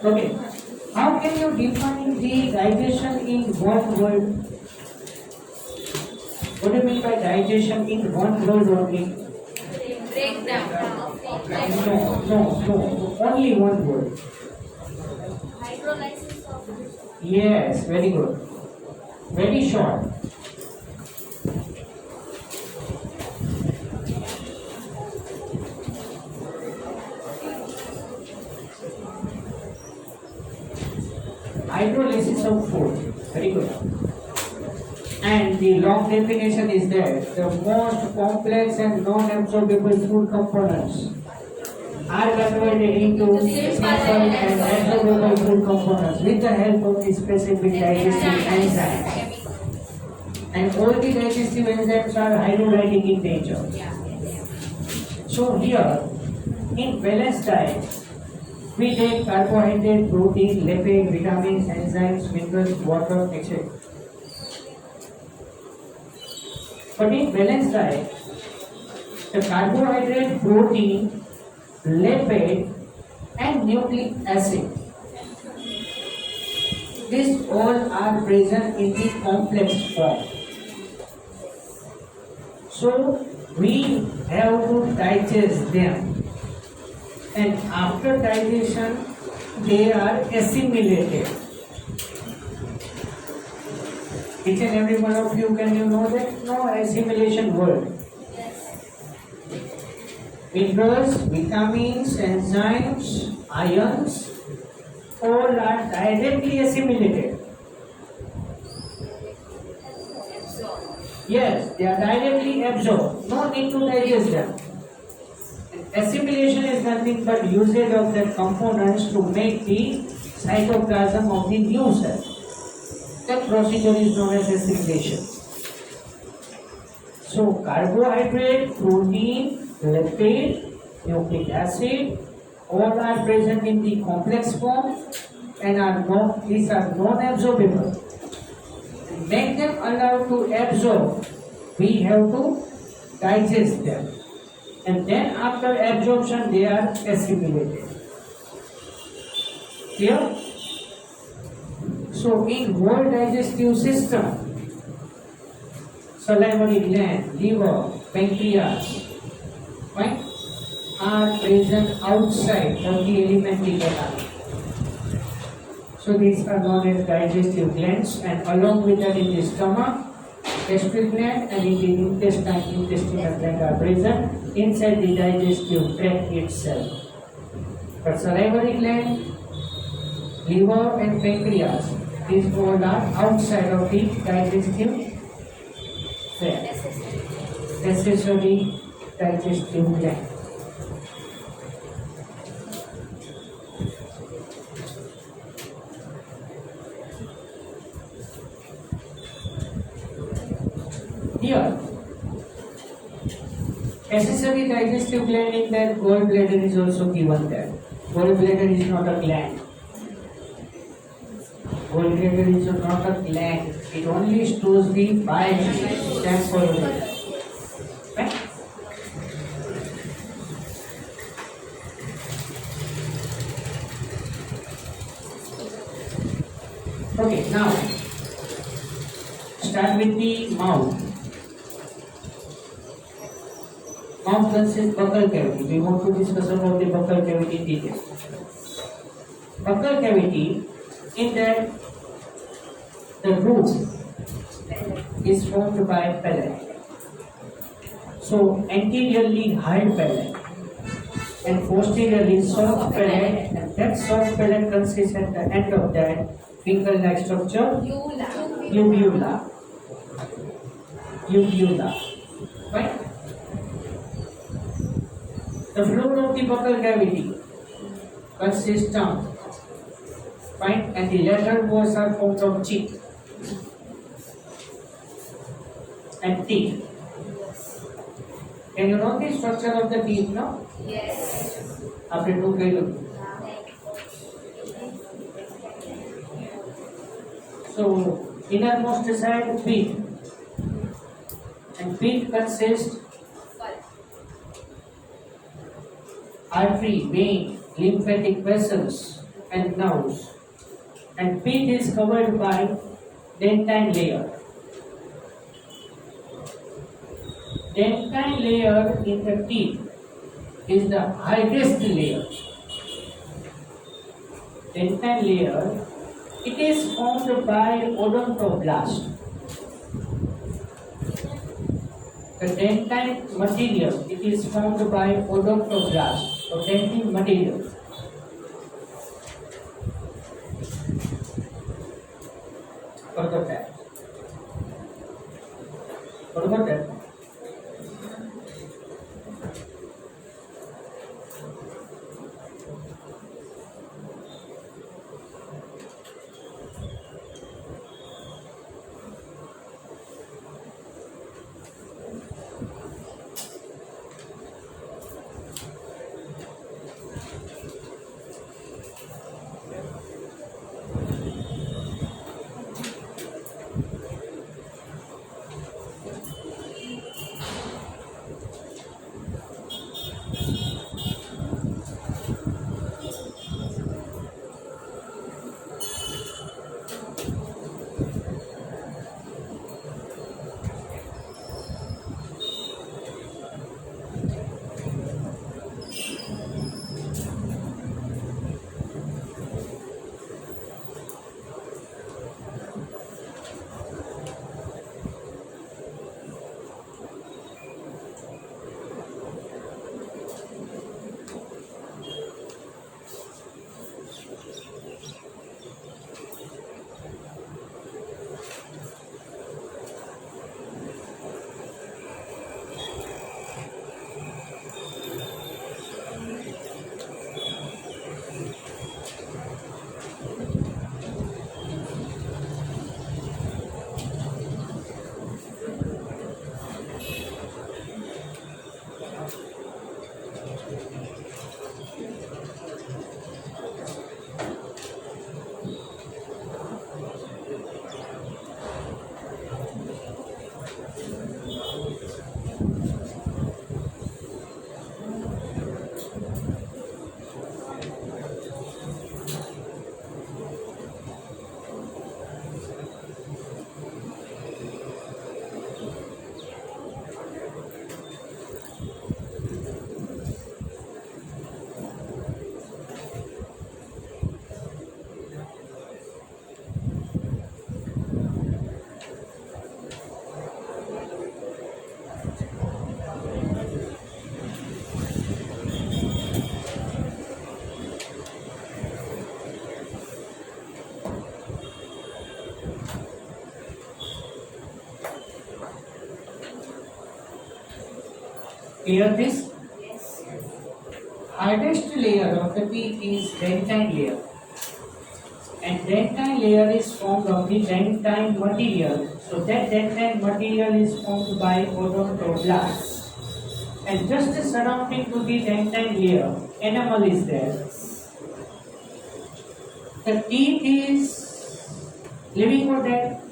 Okay. How can you define the digestion in one word? What do you mean by digestion in one word only? Breakdown. No. Only one word. Hydrolysis of Yes, very good. Very short. Hydrolysis of food. Very good. And the long definition is that the most complex and non-absorbable food components are converted into simple and absorbable food components with the help of the specific digestive enzymes. And all the digestive enzymes are hydrolytic in nature. So here, in balanced diet, we take carbohydrate, protein, lipid, vitamins, enzymes, minerals, water, etc. But in balanced diet, the carbohydrate, protein, lipid, and nucleic acid, these all are present in the complex form. So we have to digest them, and after digestion they are assimilated. Each and every one of you, can you know that? No assimilation word. Minerals, vitamins, enzymes, ions, all are directly assimilated. Yes, they are directly absorbed. No need to digest them. Assimilation is nothing but usage of the components to make the cytoplasm of the new cell. That procedure is known as assimilation. So carbohydrate, protein, lipid, nucleic acid, all are present in the complex form and these are non-absorbable. To make them allowed to absorb, we have to digest them. And then after absorption, they are assimilated. Clear? So in whole digestive system, salivary gland, liver, pancreas, right, are present outside of the alimentary canal. So these are known as digestive glands, and along with that in the stomach, gastric gland and in the intestinal gland are present inside the digestive tract itself. But salivary gland, liver and pancreas, these all are outside of the digestive tract. Accessory digestive gland. Here, accessory digestive gland in that gallbladder is also given there. Gallbladder is not a gland. Gallbladder is not a gland. It only stores the bile temporarily. Right? Okay, now start with the mouth. Mouth consists buccal cavity. We want to discuss about the buccal cavity in detail. Buccal cavity, in that the roof is formed by palate. So anteriorly hard palate and posteriorly soft palate, and that soft palate consists at the end of that finger-like structure, uvula. Right? The floor of the buccal cavity consists tongue, right? And the lateral walls are formed of cheek and teeth. Can you know the structure of the teeth now? Yes. After two look. So innermost side teeth, and teeth consist artery, vein, lymphatic vessels, and nerves. And pit is covered by dentine layer. Dentine layer in the teeth is the highest layer. Dentine layer, it is formed by odontoblast. The dentine material, it is formed by odontoblast, so dentin material. Forgot that. Forgot that. Clear this? Yes. Highest layer of the teeth is dentine layer. And dentine layer is formed of the dentine material. So that dentine material is formed by odontoblast. And just surrounding to the dentine layer, enamel is there. The teeth is living or dead?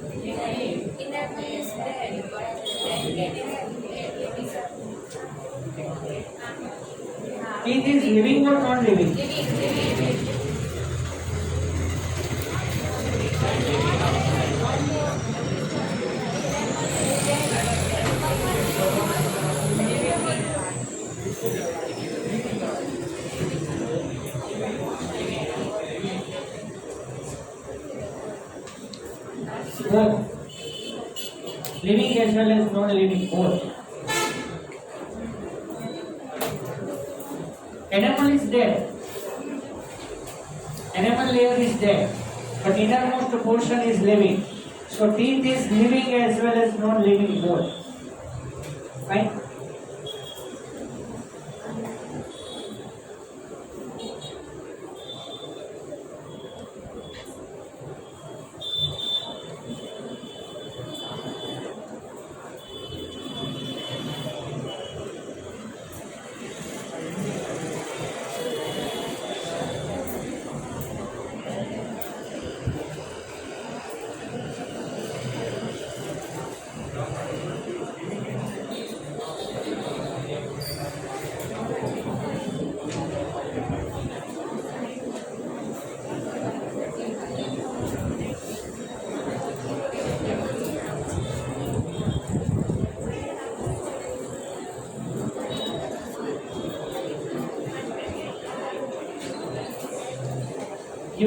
Enamel is dead, but Teeth is living or non-living? Both. Living as well as non-living, both. Enamel is there. Enamel layer is there. But innermost portion is living. So teeth is living as well as non-living both. Right?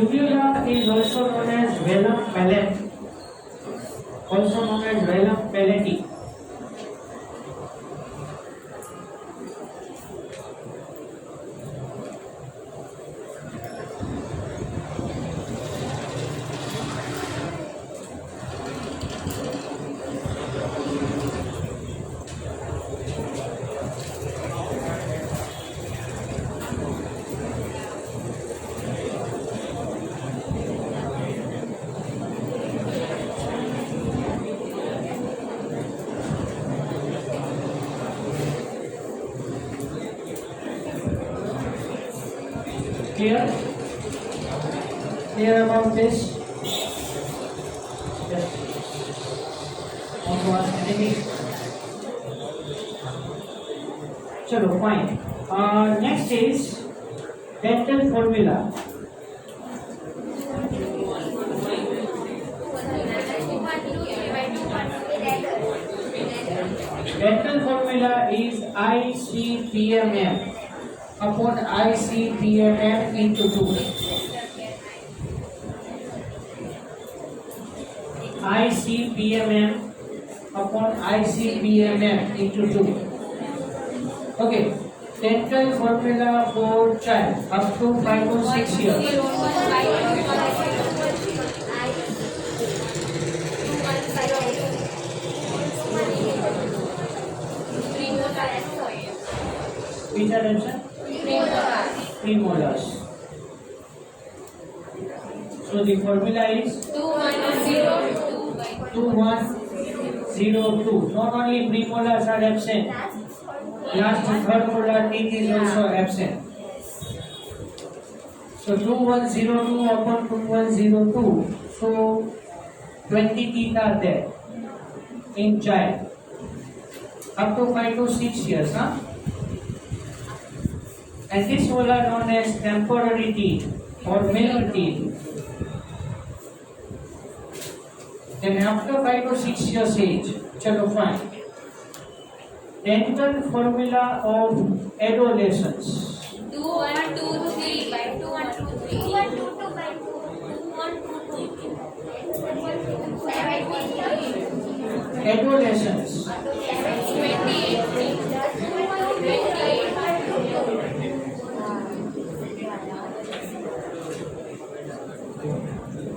Uvula is also known as velum palate, also known as velum palleti. Clear? Clear about this? Yes. Want to ask anything? Chalo, fine. Next is dental formula. Dental formula is ICPMM upon ICPMM into 2. ICPMM upon ICPMM into 2. Okay. Dental formula for child up to 5 to 6 years. Which are mentioned? Premolars. So the formula is 2102. Not only premolars are absent, last and third molar teeth is also absent. So 2102 upon 2102. So 20 teeth are there in child up to 5 to 6 years. And this molar known as temporary teeth or middle teeth. Then after 5 to 6 years age, chalo fine. Dental formula of adolescence. 2 1 2 3 by 2 1 2 3 2 1 2 2 by 2 1 2 2 Adolescence.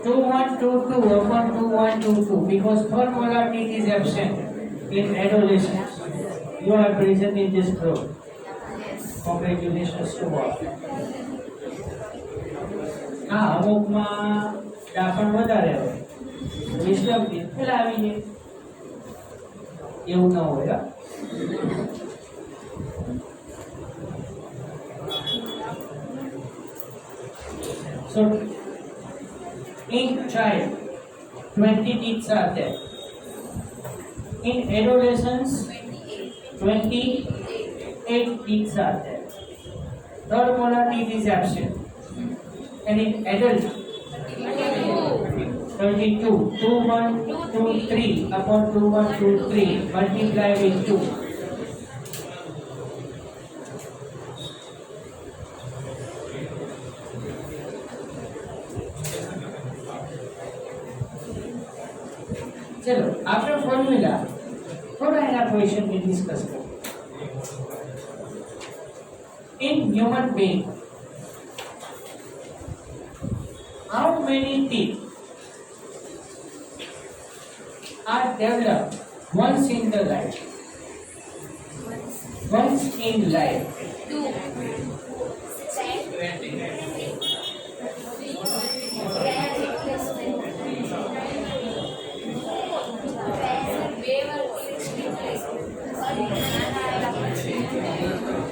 2122 upon 2122 because third molar teeth is absent in adolescence. You are present in this group. Congratulations to all. અમુકમાં ડાફણ વધારે હોય વિસ્ડમ teeth પેલા આવી જાય એવું ન હોય. So in child 20 teeth are there. In adolescence 28 teeth are there. Third molar teeth is absent. And in adult 32. 2123 upon 2123 multiply with 2. चलो after formula थोड़ा एना क्वेश्चन में डिस्कस करें. In human being, how many teeth are developed once in the life? Once in life. 2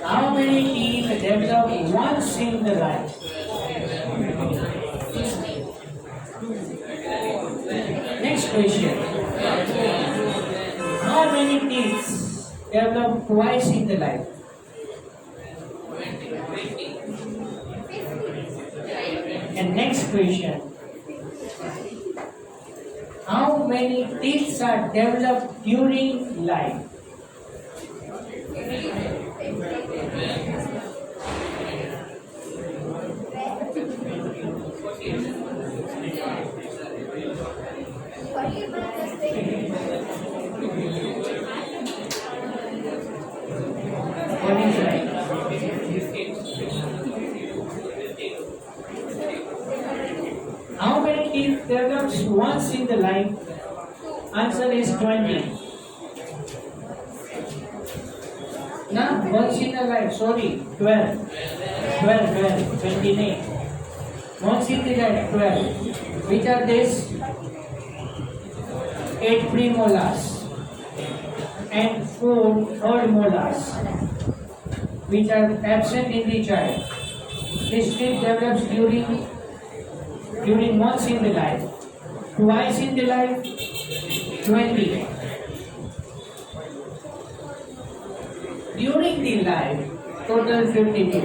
How many teeth develop once in the life? Next question. How many teeth develop twice in the life? And next question. How many teeth are developed during life? What is right? How many teeth develops once in the life? Answer is 20. No, once in a life, sorry, 12. 29. Once in the life, 12. Which are these? 8 premolars and 4 third molars, which are absent in the child. This teeth develops during once in the life. Twice in the life, 20. During the life, total 52.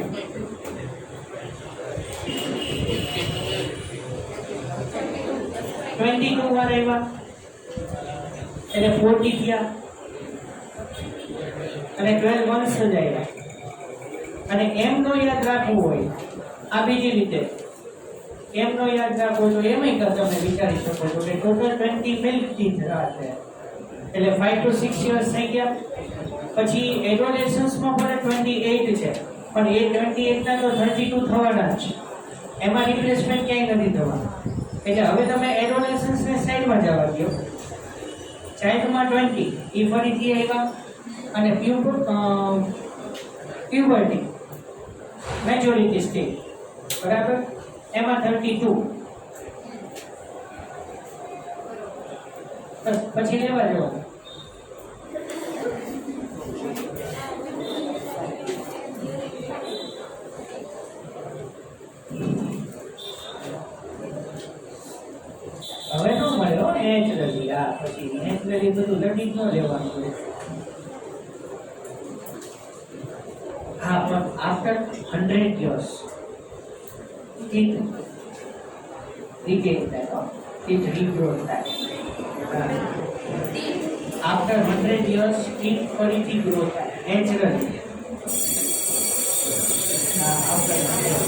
Twenty-two વાર આવ્યા એટલે 40 થયા અને 12 વંશ જ આવ્યા અને એમ નો યાદ રાખવું હોય આ બીજી રીતે એમ નો યાદ રાખવો તો એમ તમે વિચારી શકો છો કે ટોટલ 25 teeth છે એટલે 5 to 6 years થઈ ગયા પછી એડોલેસન્સ માં પણ 28 છે પણ એ 28 ના તો 32 થવાના જ એમાં રિપ્લેસમેન્ટ ક્યાંય નથી થવાનું એટલે હવે તમે એડોલેસન્સ ને સાઈડમાં જવા દો ચાઇલ્ડમાં 20 એ ફરીથી આવ્યા અને પ્યુબર્ટી મેચ્યોરિટી સ્ટેજ બરાબર એમાં 32 પછી લેવા જવાનું હવે નો મળ્યો નેચરલી આ પછી નેચરલી બધું લડી જ ન લેવાનું હા પણ after 100 years it regain that it regrowth that after 100 years it ફરીથી ગ્રો થાય નેચરલી after 100